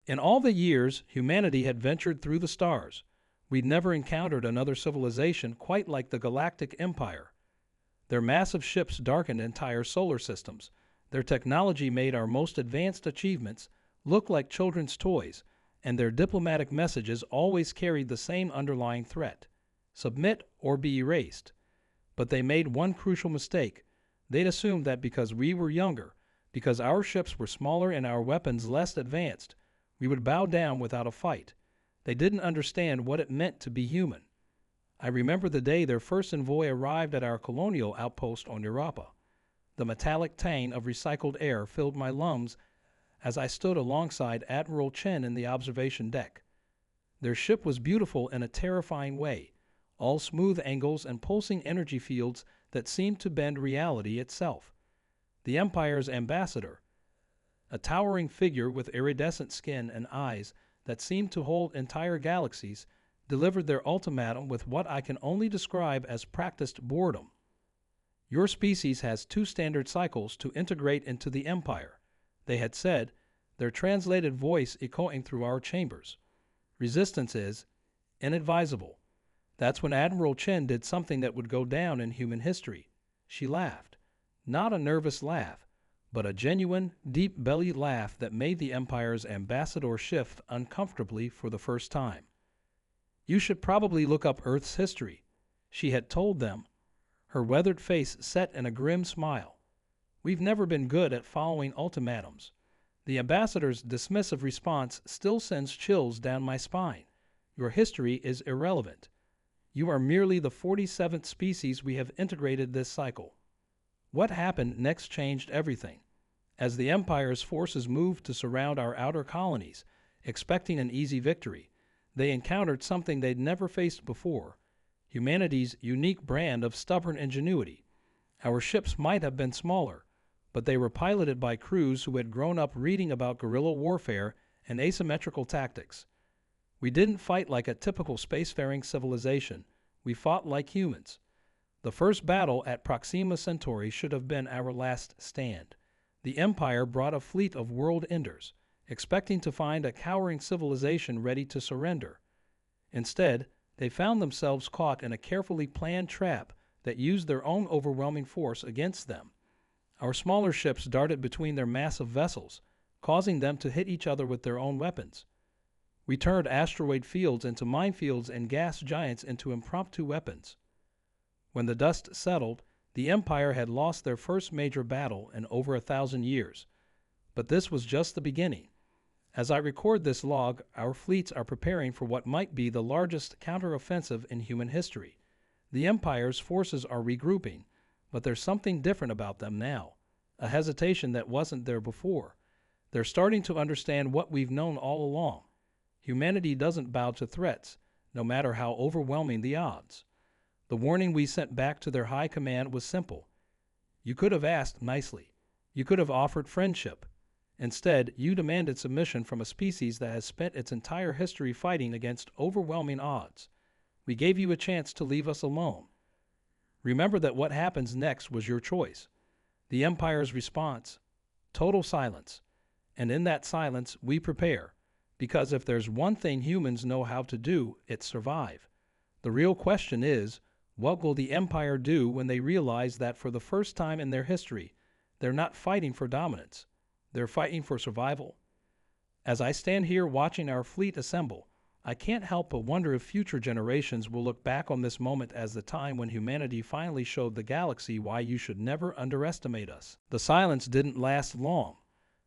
In all the years humanity had ventured through the stars, we'd never encountered another civilization quite like the Galactic Empire. Their massive ships darkened entire solar systems. Their technology made our most advanced achievements look like children's toys, and their diplomatic messages always carried the same underlying threat: submit or be erased. But they made one crucial mistake. They'd assumed that because we were younger, because our ships were smaller and our weapons less advanced, we would bow down without a fight. They didn't understand what it meant to be human. I remember the day their first envoy arrived at our colonial outpost on Europa. The metallic tang of recycled air filled my lungs as I stood alongside Admiral Chen in the observation deck. Their ship was beautiful in a terrifying way, all smooth angles and pulsing energy fields that seemed to bend reality itself. The Empire's ambassador, a towering figure with iridescent skin and eyes that seemed to hold entire galaxies, delivered their ultimatum with what I can only describe as practiced boredom. Your species has 2 standard cycles to integrate into the Empire, they had said, their translated voice echoing through our chambers. Resistance is inadvisable. That's when Admiral Chen did something that would go down in human history. She laughed. Not a nervous laugh, but a genuine, deep-bellied laugh that made the Empire's ambassador shift uncomfortably for the first time. You should probably look up Earth's history, she had told them, her weathered face set in a grim smile. We've never been good at following ultimatums. The ambassador's dismissive response still sends chills down my spine. Your history is irrelevant. You are merely the 47th species we have integrated this cycle. What happened next changed everything. As the Empire's forces moved to surround our outer colonies, expecting an easy victory, they encountered something they'd never faced before: humanity's unique brand of stubborn ingenuity. Our ships might have been smaller, but they were piloted by crews who had grown up reading about guerrilla warfare and asymmetrical tactics. We didn't fight like a typical spacefaring civilization. We fought like humans. The first battle at Proxima Centauri should have been our last stand. The Empire brought a fleet of world enders, expecting to find a cowering civilization ready to surrender. Instead, they found themselves caught in a carefully planned trap that used their own overwhelming force against them. Our smaller ships darted between their massive vessels, causing them to hit each other with their own weapons. We turned asteroid fields into minefields and gas giants into impromptu weapons. When the dust settled, the Empire had lost their first major battle in over 1,000 years. But this was just the beginning. As I record this log, our fleets are preparing for what might be the largest counteroffensive in human history. The Empire's forces are regrouping, but there's something different about them now, a hesitation that wasn't there before. They're starting to understand what we've known all along. Humanity doesn't bow to threats, no matter how overwhelming the odds. The warning we sent back to their high command was simple. You could have asked nicely. You could have offered friendship. Instead, you demanded submission from a species that has spent its entire history fighting against overwhelming odds. We gave you a chance to leave us alone. Remember that what happens next was your choice. The Empire's response: total silence. And in that silence, we prepare. Because if there's one thing humans know how to do, it's survive. The real question is, what will the Empire do when they realize that for the first time in their history, they're not fighting for dominance, they're fighting for survival? As I stand here watching our fleet assemble, I can't help but wonder if future generations will look back on this moment as the time when humanity finally showed the galaxy why you should never underestimate us. The silence didn't last long.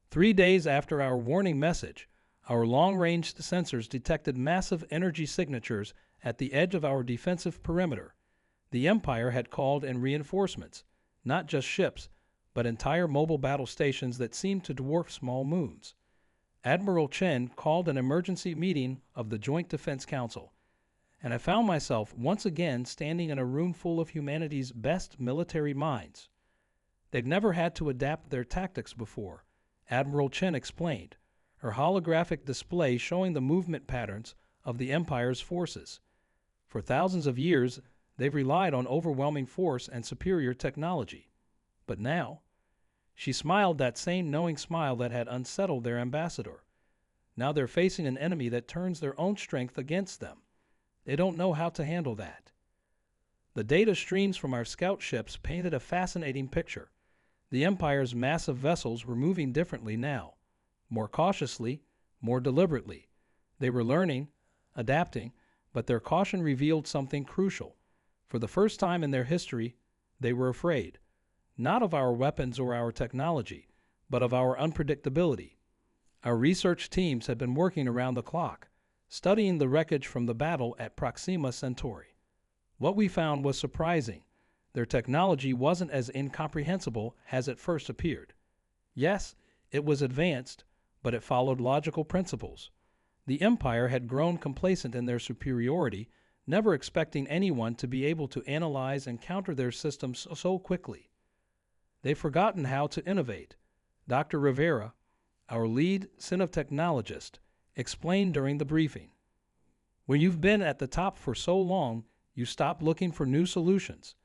3 days after our warning message, our long-range sensors detected massive energy signatures at the edge of our defensive perimeter. The Empire had called in reinforcements, not just ships, but entire mobile battle stations that seemed to dwarf small moons. Admiral Chen called an emergency meeting of the Joint Defense Council, and I found myself once again standing in a room full of humanity's best military minds. They'd never had to adapt their tactics before, Admiral Chen explained, her holographic display showing the movement patterns of the Empire's forces. For thousands of years, they've relied on overwhelming force and superior technology. But now, she smiled that same knowing smile that had unsettled their ambassador. Now they're facing an enemy that turns their own strength against them. They don't know how to handle that. The data streams from our scout ships painted a fascinating picture. The Empire's massive vessels were moving differently now, more cautiously, more deliberately. They were learning, adapting, but their caution revealed something crucial. For the first time in their history, they were afraid, not of our weapons or our technology, but of our unpredictability. Our research teams had been working around the clock, studying the wreckage from the battle at Proxima Centauri. What we found was surprising. Their technology wasn't as incomprehensible as it first appeared. Yes, it was advanced, but it followed logical principles. The Empire had grown complacent in their superiority, never expecting anyone to be able to analyze and counter their systems so quickly. They've forgotten how to innovate. Dr. Rivera, our lead synotechnologist, explained during the briefing. When you've been at the top for so long, you stop looking for new solutions.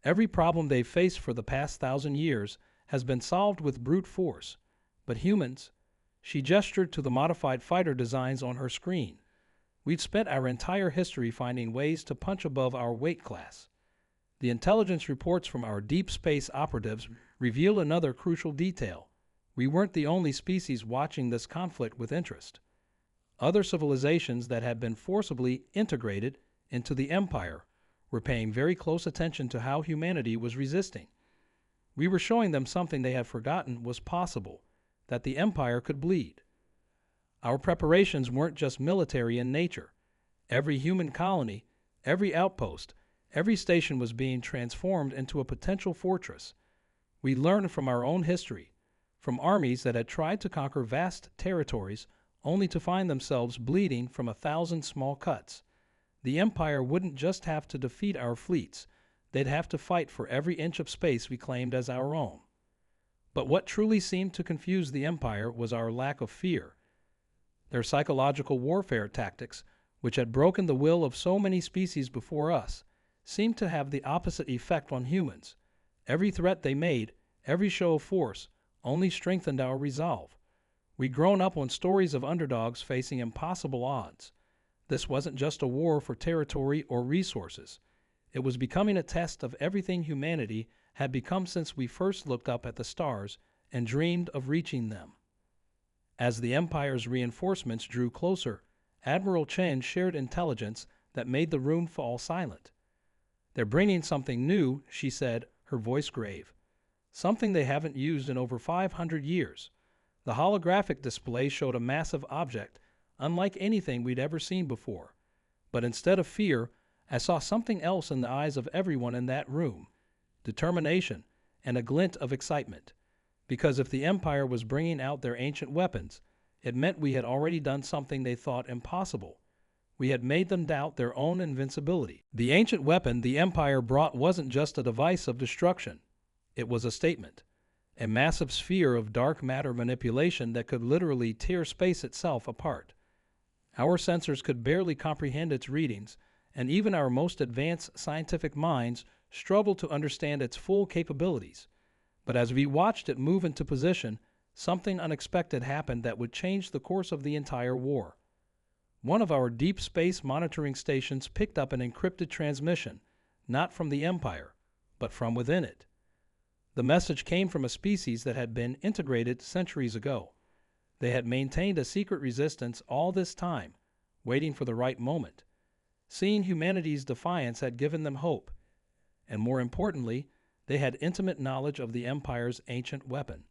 Every problem they've faced for the past 1,000 years has been solved with brute force. But humans, she gestured to the modified fighter designs on her screen. We'd spent our entire history finding ways to punch above our weight class. The intelligence reports from our deep space operatives reveal another crucial detail. We weren't the only species watching this conflict with interest. Other civilizations that had been forcibly integrated into the Empire were paying very close attention to how humanity was resisting. We were showing them something they had forgotten was possible, that the Empire could bleed. Our preparations weren't just military in nature. Every human colony, every outpost, every station was being transformed into a potential fortress. We learned from our own history, from armies that had tried to conquer vast territories only to find themselves bleeding from 1,000 small cuts. The Empire wouldn't just have to defeat our fleets, they'd have to fight for every inch of space we claimed as our own. But what truly seemed to confuse the Empire was our lack of fear. Their psychological warfare tactics, which had broken the will of so many species before us, seemed to have the opposite effect on humans. Every threat they made, every show of force, only strengthened our resolve. We'd grown up on stories of underdogs facing impossible odds. This wasn't just a war for territory or resources. It was becoming a test of everything humanity had become since we first looked up at the stars and dreamed of reaching them. As the Empire's reinforcements drew closer, Admiral Chen shared intelligence that made the room fall silent. "They're bringing something new," she said, her voice grave. "Something they haven't used in over 500 years. The holographic display showed a massive object, unlike anything we'd ever seen before. But instead of fear, I saw something else in the eyes of everyone in that room: determination and a glint of excitement. Because if the Empire was bringing out their ancient weapons, it meant we had already done something they thought impossible. We had made them doubt their own invincibility. The ancient weapon the Empire brought wasn't just a device of destruction. It was a statement. A massive sphere of dark matter manipulation that could literally tear space itself apart. Our sensors could barely comprehend its readings, and even our most advanced scientific minds struggled to understand its full capabilities. But as we watched it move into position, something unexpected happened that would change the course of the entire war. One of our deep space monitoring stations picked up an encrypted transmission, not from the Empire, but from within it. The message came from a species that had been integrated centuries ago. They had maintained a secret resistance all this time, waiting for the right moment. Seeing humanity's defiance had given them hope, and more importantly, they had intimate knowledge of the Empire's ancient weapon.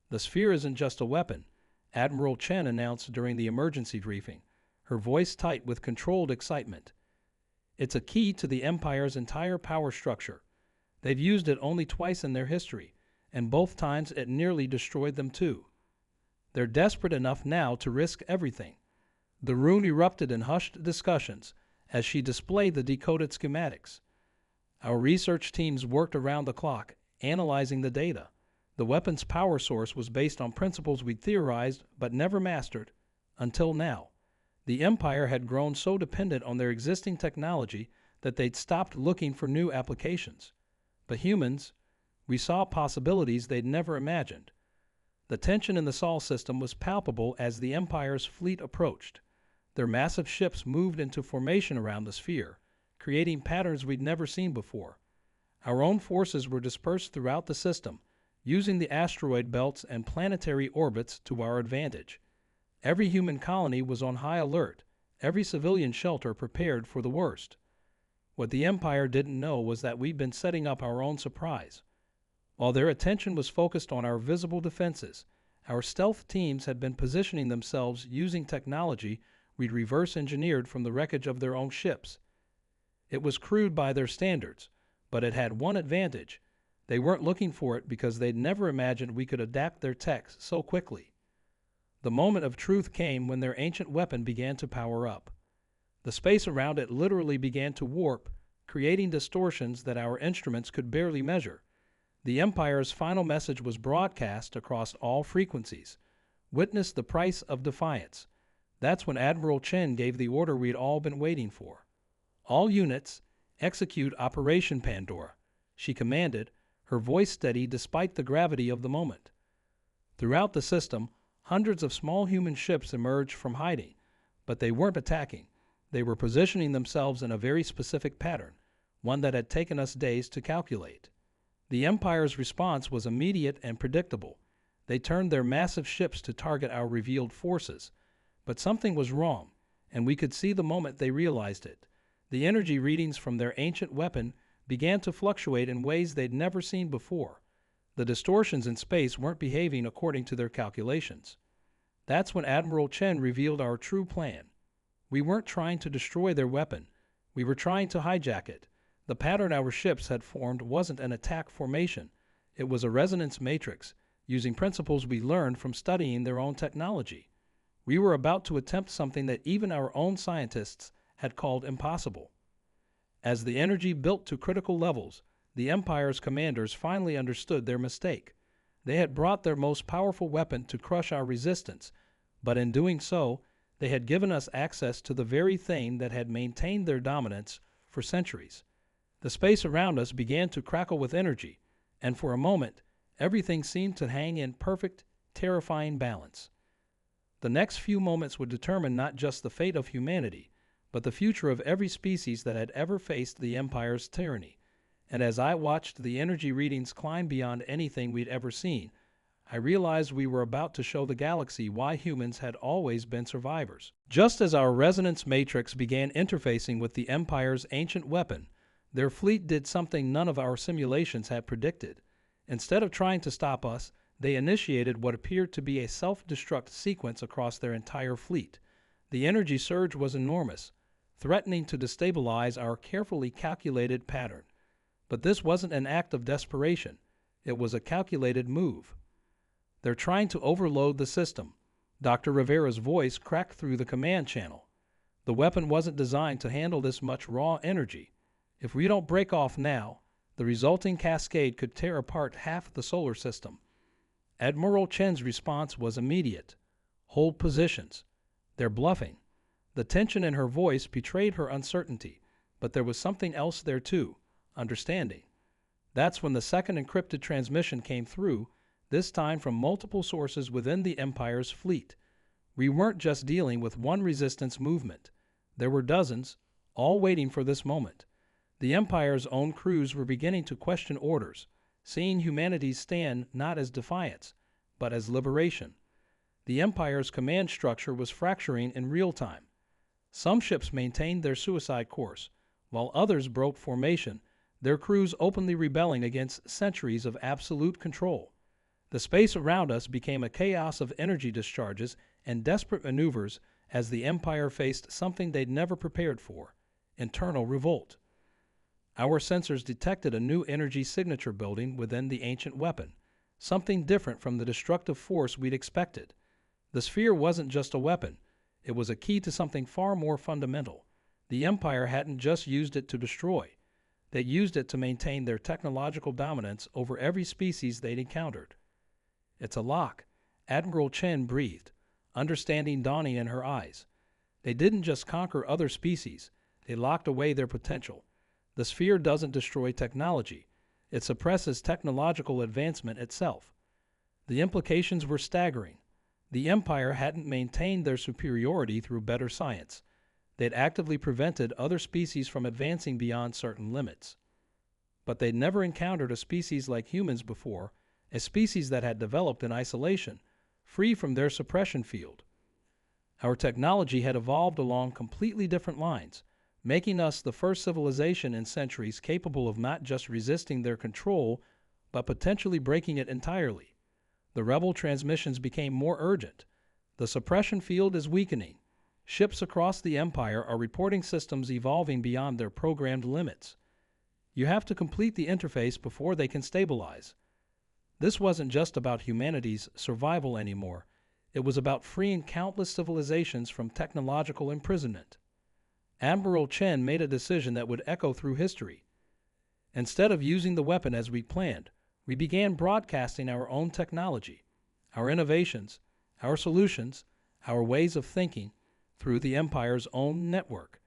"The sphere isn't just a weapon," Admiral Chen announced during the emergency briefing, her voice tight with controlled excitement. "It's a key to the Empire's entire power structure. They've used it only twice in their history, and both times it nearly destroyed them too. They're desperate enough now to risk everything." The room erupted in hushed discussions as she displayed the decoded schematics. Our research teams worked around the clock, analyzing the data. The weapon's power source was based on principles we'd theorized but never mastered until now. The Empire had grown so dependent on their existing technology that they'd stopped looking for new applications. But humans, we saw possibilities they'd never imagined. The tension in the Sol system was palpable as the Empire's fleet approached. Their massive ships moved into formation around the sphere, creating patterns we'd never seen before. Our own forces were dispersed throughout the system, using the asteroid belts and planetary orbits to our advantage. Every human colony was on high alert, every civilian shelter prepared for the worst. What the Empire didn't know was that we'd been setting up our own surprise. While their attention was focused on our visible defenses, our stealth teams had been positioning themselves using technology we'd reverse-engineered from the wreckage of their own ships. It was crude by their standards, but it had one advantage. They weren't looking for it because they'd never imagined we could adapt their tech so quickly. The moment of truth came when their ancient weapon began to power up. The space around it literally began to warp, creating distortions that our instruments could barely measure. The Empire's final message was broadcast across all frequencies. Witness the price of defiance. That's when Admiral Chen gave the order we'd all been waiting for. All units, execute Operation Pandora, she commanded, her voice steady despite the gravity of the moment. Throughout the system, hundreds of small human ships emerged from hiding, but they weren't attacking. They were positioning themselves in a very specific pattern, one that had taken us days to calculate. The Empire's response was immediate and predictable. They turned their massive ships to target our revealed forces. But something was wrong, and we could see the moment they realized it. The energy readings from their ancient weapon began to fluctuate in ways they'd never seen before. The distortions in space weren't behaving according to their calculations. That's when Admiral Chen revealed our true plan. We weren't trying to destroy their weapon. We were trying to hijack it. The pattern our ships had formed wasn't an attack formation. It was a resonance matrix, using principles we learned from studying their own technology. We were about to attempt something that even our own scientists had called impossible. As the energy built to critical levels, the Empire's commanders finally understood their mistake. They had brought their most powerful weapon to crush our resistance, but in doing so, they had given us access to the very thing that had maintained their dominance for centuries. The space around us began to crackle with energy, and for a moment, everything seemed to hang in perfect, terrifying balance. The next few moments would determine not just the fate of humanity, but the future of every species that had ever faced the Empire's tyranny. And as I watched the energy readings climb beyond anything we'd ever seen, I realized we were about to show the galaxy why humans had always been survivors. Just as our resonance matrix began interfacing with the Empire's ancient weapon, their fleet did something none of our simulations had predicted. Instead of trying to stop us, they initiated what appeared to be a self-destruct sequence across their entire fleet. The energy surge was enormous, threatening to destabilize our carefully calculated pattern. But this wasn't an act of desperation. It was a calculated move. They're trying to overload the system. Dr. Rivera's voice cracked through the command channel. The weapon wasn't designed to handle this much raw energy. If we don't break off now, the resulting cascade could tear apart half the solar system. Admiral Chen's response was immediate. Hold positions. They're bluffing. The tension in her voice betrayed her uncertainty, but there was something else there too, understanding. That's when the second encrypted transmission came through, this time from multiple sources within the Empire's fleet. We weren't just dealing with one resistance movement. There were dozens, all waiting for this moment. The Empire's own crews were beginning to question orders, seeing humanity's stand not as defiance, but as liberation. The Empire's command structure was fracturing in real time. Some ships maintained their suicide course, while others broke formation, their crews openly rebelling against centuries of absolute control. The space around us became a chaos of energy discharges and desperate maneuvers as the Empire faced something they'd never prepared for: internal revolt. Our sensors detected a new energy signature building within the ancient weapon, something different from the destructive force we'd expected. The sphere wasn't just a weapon. It was a key to something far more fundamental. The Empire hadn't just used it to destroy. They used it to maintain their technological dominance over every species they'd encountered. It's a lock, Admiral Chen breathed, understanding dawning in her eyes. They didn't just conquer other species. They locked away their potential. The sphere doesn't destroy technology. It suppresses technological advancement itself. The implications were staggering. The Empire hadn't maintained their superiority through better science. They'd actively prevented other species from advancing beyond certain limits. But they'd never encountered a species like humans before, a species that had developed in isolation, free from their suppression field. Our technology had evolved along completely different lines, making us the first civilization in centuries capable of not just resisting their control, but potentially breaking it entirely. The rebel transmissions became more urgent. The suppression field is weakening. Ships across the Empire are reporting systems evolving beyond their programmed limits. You have to complete the interface before they can stabilize. This wasn't just about humanity's survival anymore. It was about freeing countless civilizations from technological imprisonment. Admiral Chen made a decision that would echo through history. Instead of using the weapon as we planned, we began broadcasting our own technology, our innovations, our solutions, our ways of thinking, through the Empire's own network.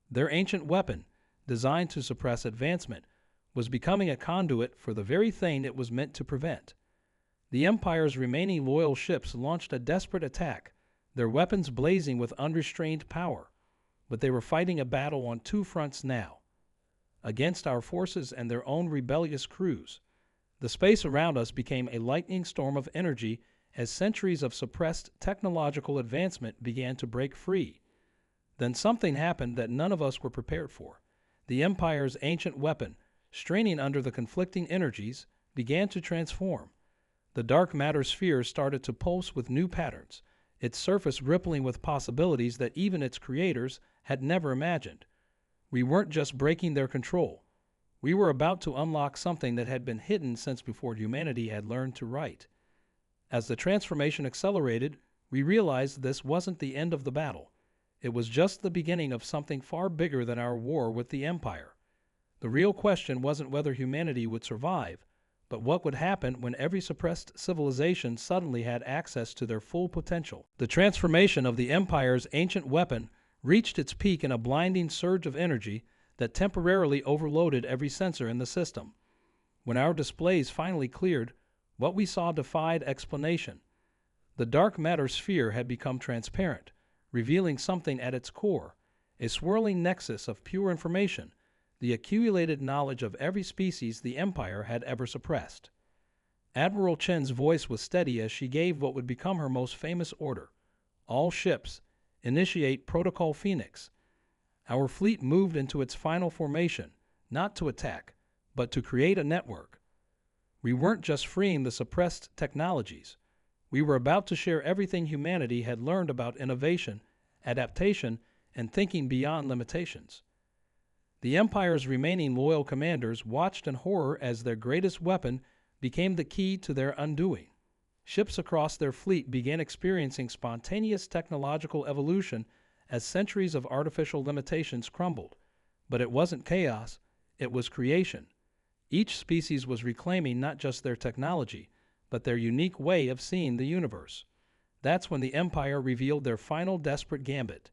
Their ancient weapon, designed to suppress advancement, was becoming a conduit for the very thing it was meant to prevent. The Empire's remaining loyal ships launched a desperate attack, their weapons blazing with unrestrained power. But they were fighting a battle on two fronts now. Against our forces and their own rebellious crews. The space around us became a lightning storm of energy as centuries of suppressed technological advancement began to break free. Then something happened that none of us were prepared for. The Empire's ancient weapon, straining under the conflicting energies, began to transform. The dark matter sphere started to pulse with new patterns, its surface rippling with possibilities that even its creators had never imagined. We weren't just breaking their control. We were about to unlock something that had been hidden since before humanity had learned to write. As the transformation accelerated, we realized this wasn't the end of the battle. It was just the beginning of something far bigger than our war with the Empire. The real question wasn't whether humanity would survive, but what would happen when every suppressed civilization suddenly had access to their full potential. The transformation of the Empire's ancient weapon reached its peak in a blinding surge of energy that temporarily overloaded every sensor in the system. When our displays finally cleared, what we saw defied explanation. The dark matter sphere had become transparent, revealing something at its core, a swirling nexus of pure information, the accumulated knowledge of every species the Empire had ever suppressed. Admiral Chen's voice was steady as she gave what would become her most famous order. All ships, initiate Protocol Phoenix. Our fleet moved into its final formation, not to attack, but to create a network. We weren't just freeing the suppressed technologies. We were about to share everything humanity had learned about innovation, adaptation, and thinking beyond limitations. The Empire's remaining loyal commanders watched in horror as their greatest weapon became the key to their undoing. Ships across their fleet began experiencing spontaneous technological evolution as centuries of artificial limitations crumbled. But it wasn't chaos, it was creation. Each species was reclaiming not just their technology, but their unique way of seeing the universe. That's when the Empire revealed their final desperate gambit.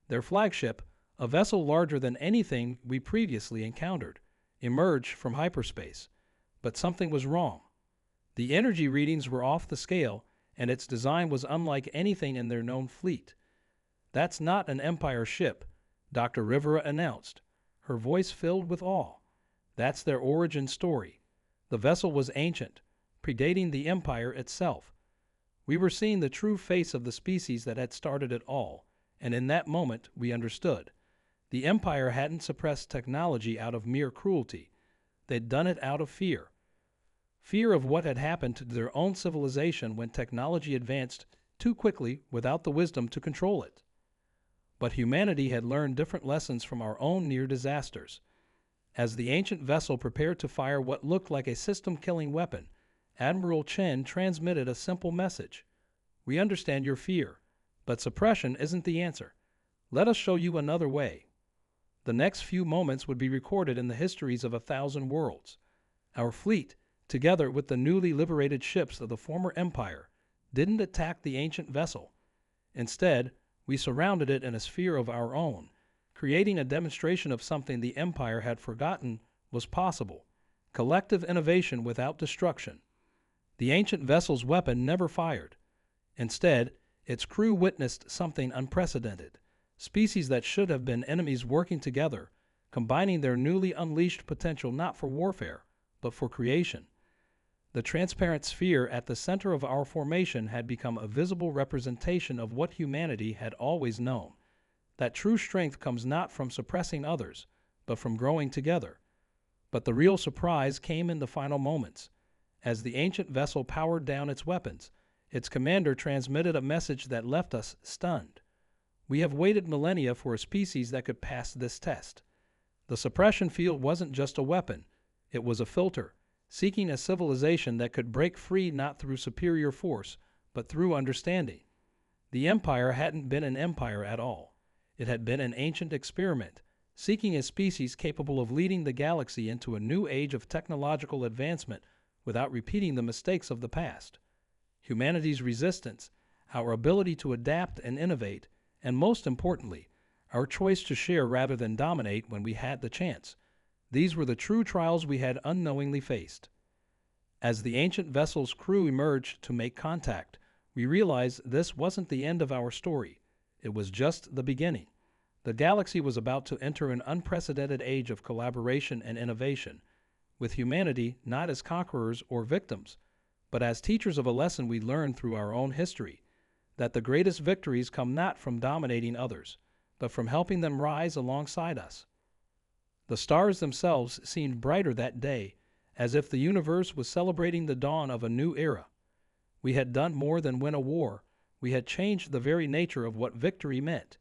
Their flagship, a vessel larger than anything we previously encountered, emerged from hyperspace. But something was wrong. The energy readings were off the scale, and its design was unlike anything in their known fleet. "That's not an Empire ship," Dr. Rivera announced, her voice filled with awe. "That's their origin story. The vessel was ancient, predating the Empire itself. We were seeing the true face of the species that had started it all, and in that moment we understood. The Empire hadn't suppressed technology out of mere cruelty. They'd done it out of fear. Fear of what had happened to their own civilization when technology advanced too quickly without the wisdom to control it. But humanity had learned different lessons from our own near disasters. As the ancient vessel prepared to fire what looked like a system-killing weapon, Admiral Chen transmitted a simple message. "We understand your fear, but suppression isn't the answer. Let us show you another way." The next few moments would be recorded in the histories of 1,000 worlds. Our fleet, together with the newly liberated ships of the former Empire, didn't attack the ancient vessel. Instead, we surrounded it in a sphere of our own, creating a demonstration of something the Empire had forgotten was possible: collective innovation without destruction. The ancient vessel's weapon never fired. Instead, its crew witnessed something unprecedented. Species that should have been enemies working together, combining their newly unleashed potential not for warfare, but for creation. The transparent sphere at the center of our formation had become a visible representation of what humanity had always known, that true strength comes not from suppressing others, but from growing together. But the real surprise came in the final moments. As the ancient vessel powered down its weapons, its commander transmitted a message that left us stunned. We have waited millennia for a species that could pass this test. The suppression field wasn't just a weapon, it was a filter, seeking a civilization that could break free not through superior force, but through understanding. The Empire hadn't been an empire at all. It had been an ancient experiment, seeking a species capable of leading the galaxy into a new age of technological advancement without repeating the mistakes of the past. Humanity's resistance, our ability to adapt and innovate, and most importantly, our choice to share rather than dominate when we had the chance. These were the true trials we had unknowingly faced. As the ancient vessel's crew emerged to make contact, we realized this wasn't the end of our story. It was just the beginning. The galaxy was about to enter an unprecedented age of collaboration and innovation, with humanity not as conquerors or victims, but as teachers of a lesson we learned through our own history, that the greatest victories come not from dominating others, but from helping them rise alongside us. The stars themselves seemed brighter that day, as if the universe was celebrating the dawn of a new era. We had done more than win a war. We had changed the very nature of what victory meant.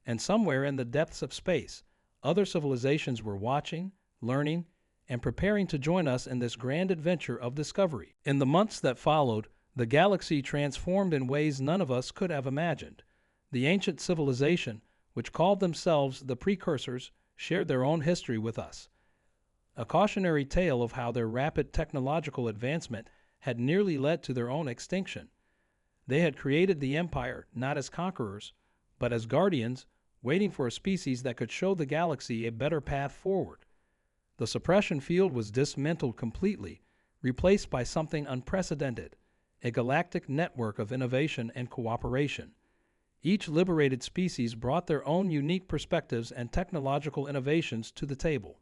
And somewhere in the depths of space, other civilizations were watching, learning, and preparing to join us in this grand adventure of discovery. In the months that followed, the galaxy transformed in ways none of us could have imagined. The ancient civilization, which called themselves the Precursors, shared their own history with us. A cautionary tale of how their rapid technological advancement had nearly led to their own extinction. They had created the Empire not as conquerors, but as guardians, waiting for a species that could show the galaxy a better path forward. The suppression field was dismantled completely, replaced by something unprecedented, a galactic network of innovation and cooperation. Each liberated species brought their own unique perspectives and technological innovations to the table.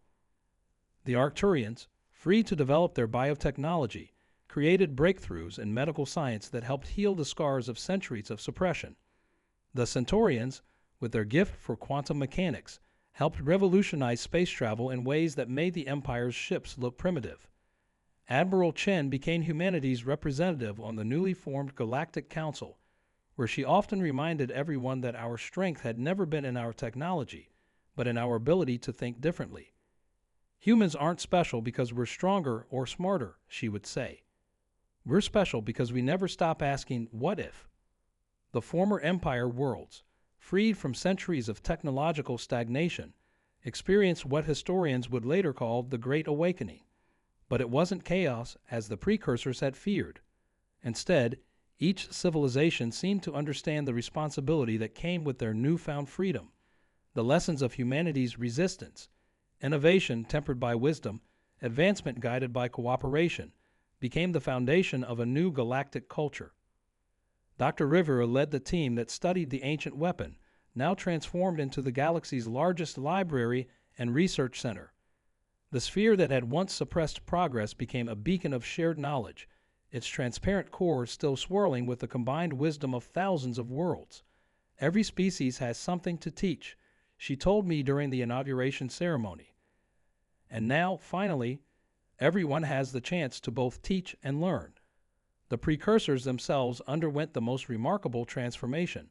The Arcturians, free to develop their biotechnology, created breakthroughs in medical science that helped heal the scars of centuries of suppression. The Centaurians, with their gift for quantum mechanics, helped revolutionize space travel in ways that made the Empire's ships look primitive. Admiral Chen became humanity's representative on the newly formed Galactic Council, where she often reminded everyone that our strength had never been in our technology, but in our ability to think differently. Humans aren't special because we're stronger or smarter, she would say. We're special because we never stop asking, what if? The former Empire worlds, freed from centuries of technological stagnation, experienced what historians would later call the Great Awakening. But it wasn't chaos as the precursors had feared. Instead, each civilization seemed to understand the responsibility that came with their newfound freedom, the lessons of humanity's resistance, innovation tempered by wisdom, advancement guided by cooperation, became the foundation of a new galactic culture. Dr. Rivera led the team that studied the ancient weapon, now transformed into the galaxy's largest library and research center. The sphere that had once suppressed progress became a beacon of shared knowledge, its transparent core still swirling with the combined wisdom of thousands of worlds. Every species has something to teach, she told me during the inauguration ceremony. And now, finally, everyone has the chance to both teach and learn. The precursors themselves underwent the most remarkable transformation.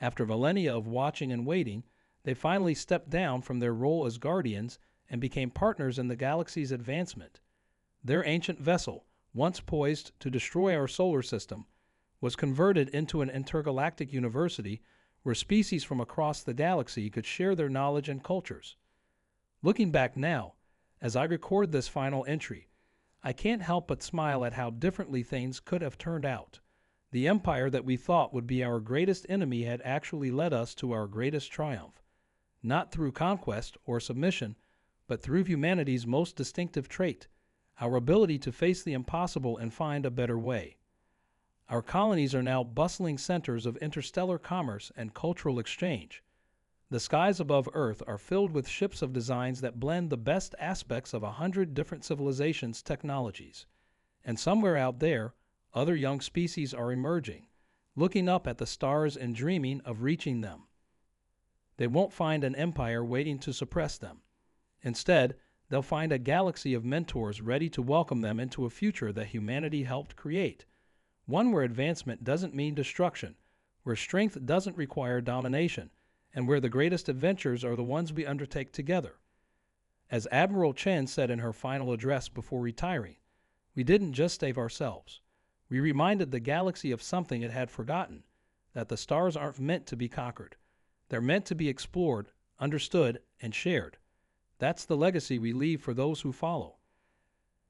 After millennia of watching and waiting, they finally stepped down from their role as guardians and became partners in the galaxy's advancement. Their ancient vessel, once poised to destroy our solar system, was converted into an intergalactic university where species from across the galaxy could share their knowledge and cultures. Looking back now, as I record this final entry, I can't help but smile at how differently things could have turned out. The empire that we thought would be our greatest enemy had actually led us to our greatest triumph, not through conquest or submission, but through humanity's most distinctive trait, our ability to face the impossible and find a better way. Our colonies are now bustling centers of interstellar commerce and cultural exchange. The skies above Earth are filled with ships of designs that blend the best aspects of 100 different civilizations' technologies. And somewhere out there, other young species are emerging, looking up at the stars and dreaming of reaching them. They won't find an empire waiting to suppress them. Instead, they'll find a galaxy of mentors ready to welcome them into a future that humanity helped create. One where advancement doesn't mean destruction, where strength doesn't require domination, and where the greatest adventures are the ones we undertake together. As Admiral Chen said in her final address before retiring, we didn't just save ourselves. We reminded the galaxy of something it had forgotten, that the stars aren't meant to be conquered. They're meant to be explored, understood, and shared. That's the legacy we leave for those who follow.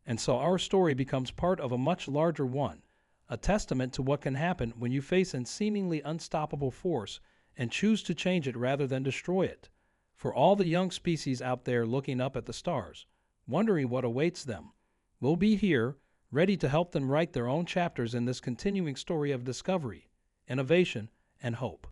And so our story becomes part of a much larger one, a testament to what can happen when you face a seemingly unstoppable force and choose to change it rather than destroy it. For all the young species out there looking up at the stars, wondering what awaits them, we'll be here, ready to help them write their own chapters in this continuing story of discovery, innovation, and hope.